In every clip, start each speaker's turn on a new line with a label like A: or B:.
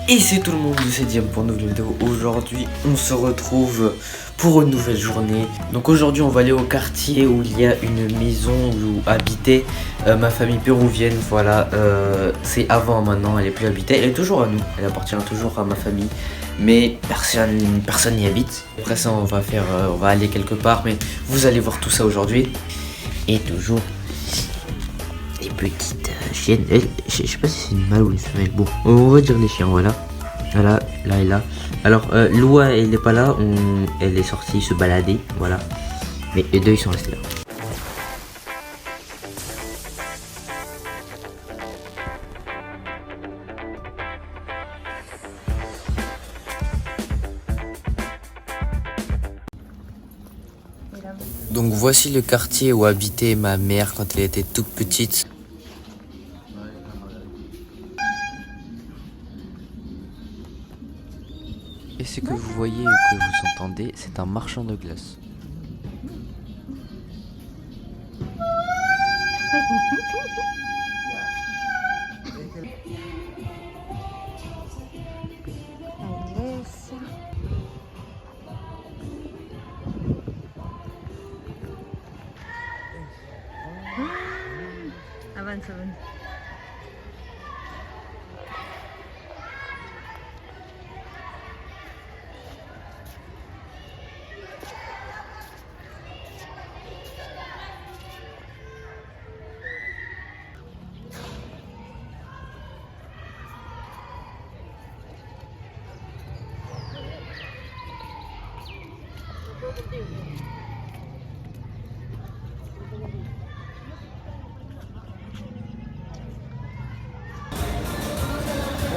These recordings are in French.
A: Et c'est tout le monde de cette pour une nouvelle vidéo. Aujourd'hui on se retrouve pour une nouvelle journée. Donc aujourd'hui on va aller au quartier où il y a une maison où habitait ma famille péruvienne. Voilà, c'est avant, maintenant elle est plus habitée. Elle est toujours à nous, elle appartient toujours à ma famille, mais personne n'y habite. Après ça on va aller quelque part, mais vous allez voir tout ça aujourd'hui. Et toujours les petites chiennes. Je sais pas si c'est une mâle ou une femelle. Bon, on va dire les chiens, voilà. Voilà, là et là. Alors, Loua, elle n'est pas là. Elle est sortie se balader, voilà. Mais les deux, ils sont restés là. Donc voici le quartier où habitait ma mère quand elle était toute petite. Et ce que vous voyez ou que vous entendez, c'est un marchand de glace.
B: Avance, avance.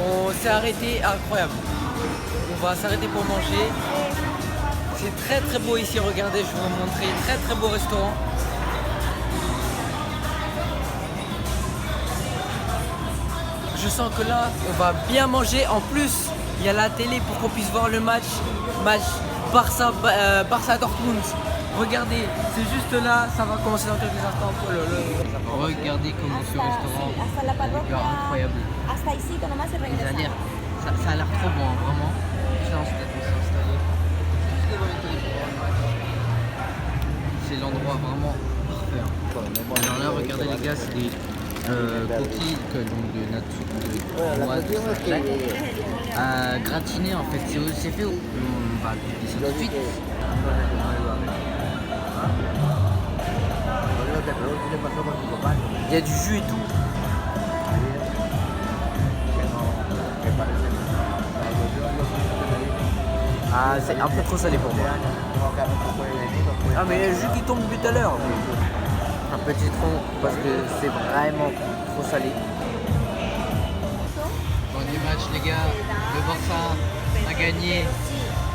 A: On s'est arrêté, incroyable. On va s'arrêter pour manger. C'est très très beau ici, regardez, je vais vous montrer. Très très beau restaurant. Je sens que là, on va bien manger. En plus, il y a la télé pour qu'on puisse voir le match Barça, Barça Dortmund. Regardez, c'est juste là, ça va commencer dans quelques instants. Regardez comment ce restaurant est incroyable. Ça a l'air trop bon, hein, vraiment. C'est l'endroit vraiment parfait. Alors là, regardez les gars, c'est des coquilles de noix gratinées en fait. C'est fait où on va goûter ça tout de suite. Il y a du jus et tout. Ah, c'est un peu trop salé pour moi. Ah, mais il y a le jus qui tombe depuis tout à l'heure. Un petit citron parce que c'est vraiment trop salé.
C: Bon, du match, les gars, le Barça a gagné.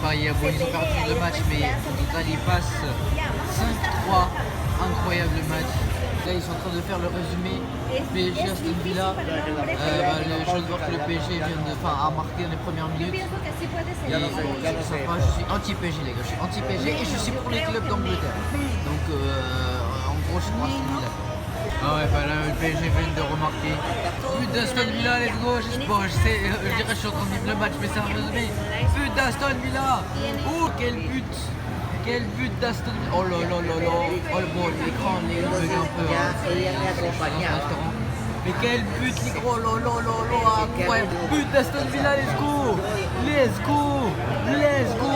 C: Enfin, ils ont perdu le match, mais au total, ils passent 5-3. Incroyable match. Là, ils sont en train de faire le résumé. PSG Aston Villa. Je viens de voir que le PSG a marqué dans les premières minutes. Et je suis anti-PSG, les gars. Je suis anti-PSG et je suis pour les clubs d'Angleterre. Donc, en gros, je suis pour Aston Villa. Ah ouais, bah là, le PSG vient de remarquer. But d'Aston Villa, let's go. Je dirais que je suis en train de vivre le match, mais c'est un résumé. But d'Aston Villa. Oh, quel but! Quel but d'Aston Villa. Oh là là là là. Oh le bon, l'écran, les bug un peu. Mais quel but, les gros. Oh là là là là. Incroyable. But d'Aston Villa, let's go. Let's go. Let's go.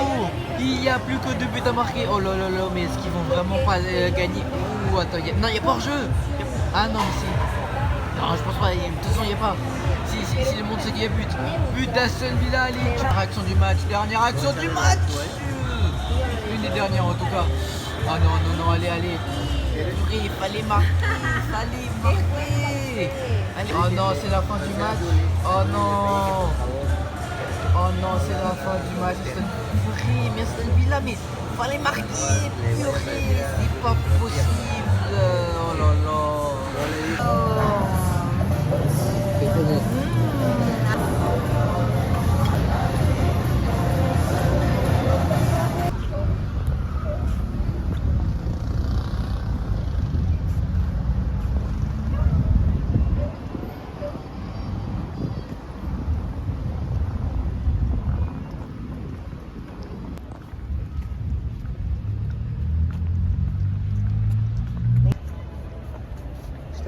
C: Il n'y a plus que 2 buts à marquer. Oh là là là, mais est-ce qu'ils vont vraiment pas gagner? Ouh, attends, non, il n'y a pas hors-jeu. Ah non, mais si. Non, je pense pas. De toute façon, il n'y a pas. Si le monde sait qu'il y a but. But d'Aston Villa, allez. Dernière action du match. Dernière action du match. Une des dernières en tout cas. Ah non, non, non, allez, allez. Il fallait marquer. Allez. Oh non, c'est la fin du match. Oh non. Oh non, c'est la fin du match. Mais Aston Villa, mais fallait marquer. C'est pas possible. Oh là là. Oh.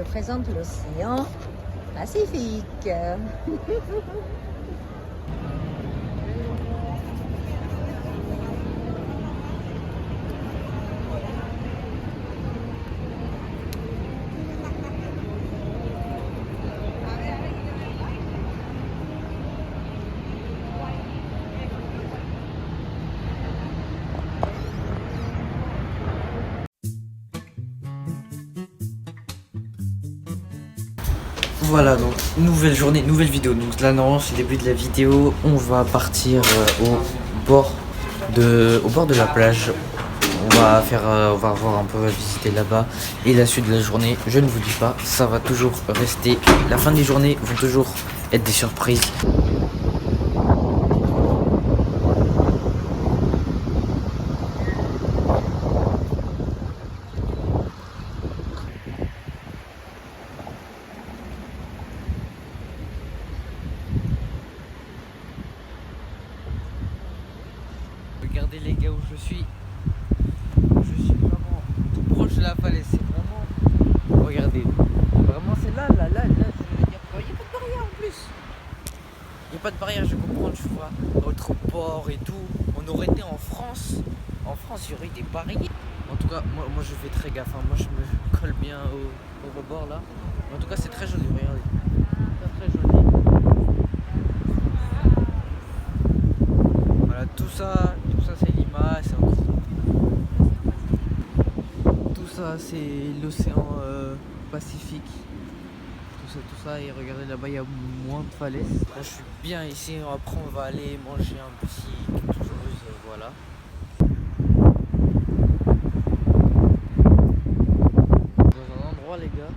B: représente l'océan Pacifique.
A: Voilà, donc nouvelle journée, nouvelle vidéo. Donc là normalement c'est le début de la vidéo. On va partir au bord de la plage. On va voir un peu, visiter là-bas. Et la suite de la journée, je ne vous dis pas, ça va toujours rester. La fin des journées vont toujours être des surprises. Regardez les gars où je suis. Je suis vraiment tout proche de la falaise. C'est vraiment. Regardez. Vraiment c'est là. Il n'y a pas de barrière en plus. Il n'y a pas de barrière, je comprends, tu vois. Autre port et tout. On aurait été en France. En France, il y aurait eu des barrières. En tout cas, moi je fais très gaffe. Moi je me colle bien au rebord là. En tout cas, c'est très joli. Regardez. Très joli. Voilà, tout ça c'est Lima, tout ça c'est l'océan Pacifique. Tout ça, et regardez là-bas il y a moins de falaises. Là je suis bien ici, après on va aller manger un petit quelque chose, voilà. Dans un endroit les gars,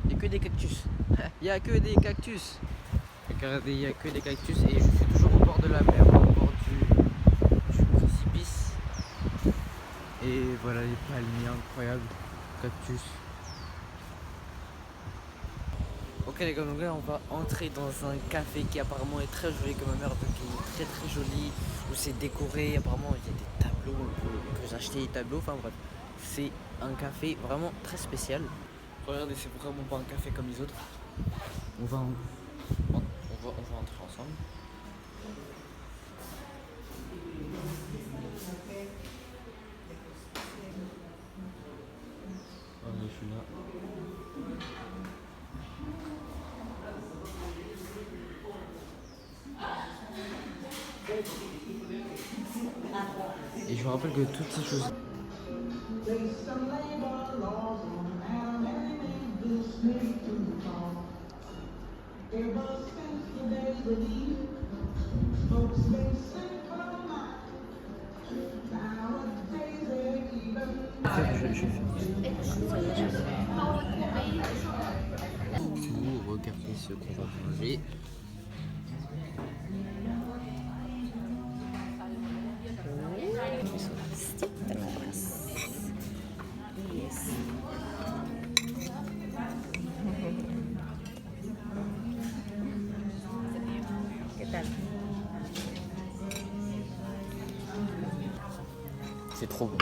A: il n'y a que des cactus. Il n'y a que des cactus. Regardez, il n'y a que des cactus et je suis toujours au bord de la mer, au bord du précipice. Et voilà les palmiers incroyables, cactus. Ok les gars, donc là on va entrer dans un café qui apparemment est très joli, comme ma mère veut, qui est très joli, où c'est décoré, apparemment il y a des tableaux, on peut acheter des tableaux, enfin bref. C'est un café vraiment très spécial. Regardez, c'est vraiment pas un café comme les autres. On va entrer ensemble. Oh, je suis là. Et je vous rappelle que toutes ces choses. Vous regardez ce qu'on va manger. C'est trop bon.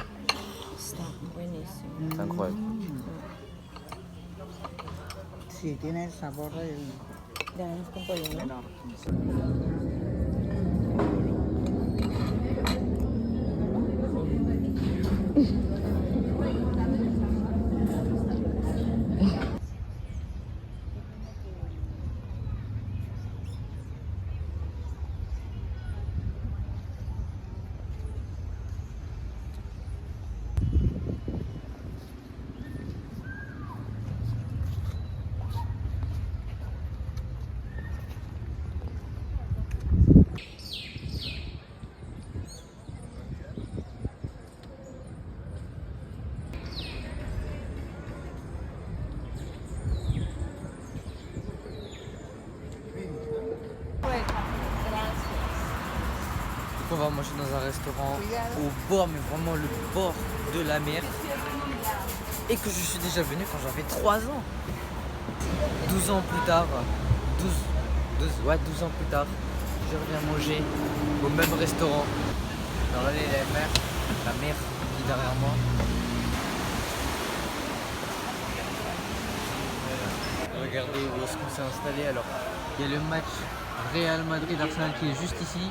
A: C'est incroyable.
D: Sí, tiene el sabor del...
A: On va manger dans un restaurant au bord, mais vraiment le bord de la mer. Et que je suis déjà venu quand j'avais 3 ans. 12 ans plus tard, 12 ans plus tard, je reviens manger au même restaurant. Regardez la mer qui est derrière moi.
C: Regardez où est-ce qu'on s'est installé. Alors, il y a le match Real Madrid-Arsenal qui est juste ici.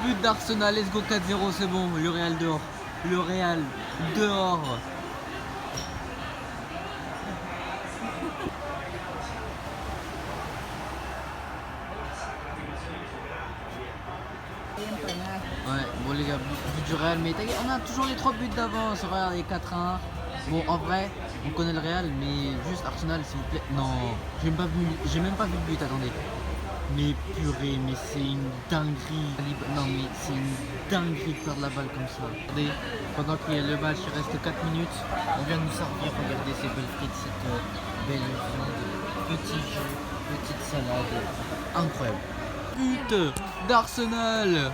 C: But d'Arsenal, let's go 4-0, c'est bon. Le Real dehors. Le Real dehors. Ouais, bon les gars, but du Real, mais on a toujours les 3 buts d'avance. Regarde les 4-1. Bon, en vrai, on connaît le Real, mais juste Arsenal, s'il vous plaît. Non, j'ai même pas vu le but, attendez. Mais purée, mais c'est une dinguerie. Non, mais c'est une dinguerie de perdre la balle comme ça. Regardez, pendant qu'il y a le match, il reste 4 minutes. On vient de nous servir, regardez ces belles frites, cette belle viande, petit jus, petite salade. Incroyable. But d'Arsenal.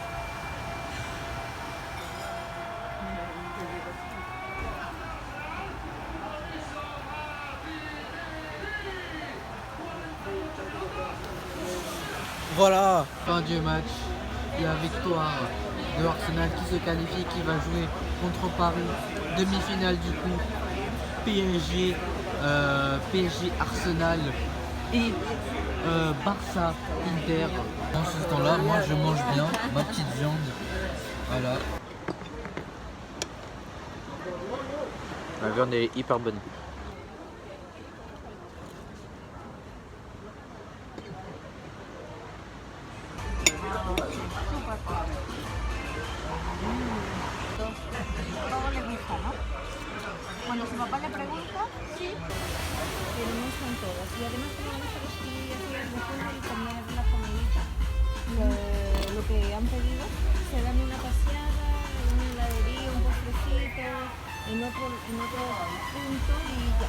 C: Voilà, fin du match, la victoire de Arsenal qui se qualifie, qui va jouer contre Paris, demi-finale du coup, PSG, PSG Arsenal et Barça Inter. Dans ce temps-là, moi je mange bien ma petite viande, voilà. La viande est hyper bonne.
E: Todo le gusta, ¿no? Cuando su papá le pregunta, sí. Queremos con todas. Y además que me gusta los días y comer la comidita. Lo que han pedido, se dan una paseada, en una heladería, un postrecito, en otro punto y ya.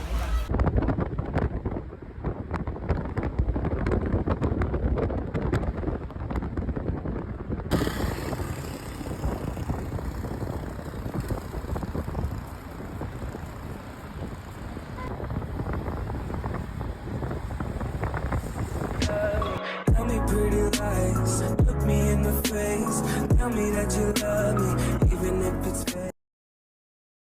F: Tell me pretty lies, look me in the face. Tell me that you love me, even if it's fake.